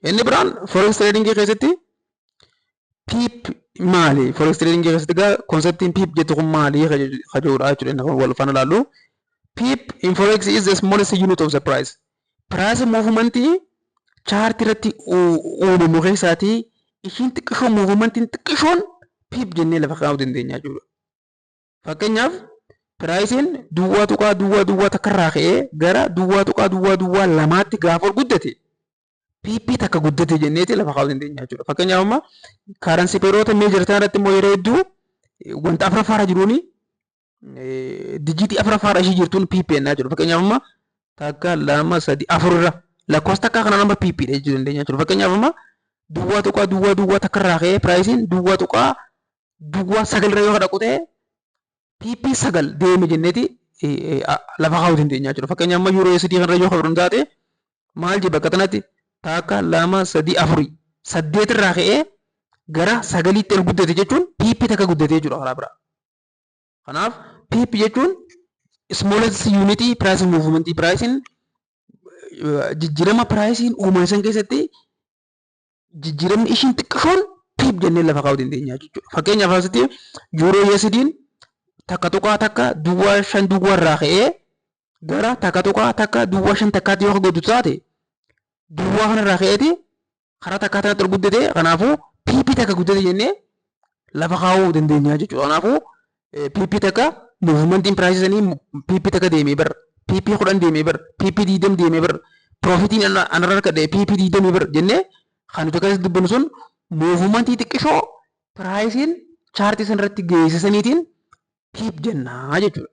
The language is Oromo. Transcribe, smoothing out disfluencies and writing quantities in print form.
Inni biraan forex trading keessatti PIP maali? Forex trading keessatti gaa konseptiin PIP jettu kun maali kajoodha jechuudha. Inni wal faana ilaallu. PIP in forex is the smallest unit of the price. Price movement chart irratti uumamu keessaati ishiin xiqqishoo movementiin xiqqishoon PIP jennee lafa kaa'uu dandeenya jechuudha. Fakkeenyaaf piraayisiin duwwaa takkarraa ka'ee gara duwwaa lamaatti gaafa ol guddate PP takka guddate jenneeti lafa kaa'uu dandeenya jechuudha. Fakkeenyaaf amma kaaransi peeroota meejirtaan irratti immoo yeroo hedduu wanta afuraffaara jiruuni dijiitii afuraffaara ishii jirtuun PP ennaa jechuudha. Fakkeenyaaf amma takka 2 3 4 irra lakkoofsa takkaa kana nama PP dha jechuu dandeenya jechuudha. Fakkeenyaaf amma duwwaa takkarraa ka'ee piraayisiin duwwaa 9 irra yoo dhaqu ta'e PP 9 deeme jenneeti lafa kaa'uu dandeenya jechuudha. Fakkeenyaaf amma yuuroo USD kanarra yoo qabnu taate maal jedha bakka kanatti takka 2 3 4 8 irraa ka'ee gara 9tti ol guddate jechuun PP takka guddate jechuudha karaa biraa. Kanaaf PP jechuun smallest unit price movement pricing jijjiirama pricing uumama san keessatti jijjiiramni ishiin xiqqishoon PIP jennee lafa kaa'uu dandeenya jechuudha. Fakkeenyaaf asitti yuuroo USD'n takka duwwaa 5 duwwaa irraa ka'ee gara takka duwwaa 5 takkaatti yoo godhu taate duwwaa kanarraa ka'eeti karaa takkaatti ol guddate. Kanaafuu PP takka guddate jennee lafa kaa'uu dandeenya jechuudha. Kanaafuu PP takka movementiin piraayisanii PP takka deemee bar PP 10 deemee bar PP 20 deemee bar piroofitiin anarra kadhee PP 20 bar jennee kan nuti akkasitti dubbannu sun movementii xiqqishoo piraayisiin chaartii sanarratti geessisaniitiin PIP jennaa jechuudha.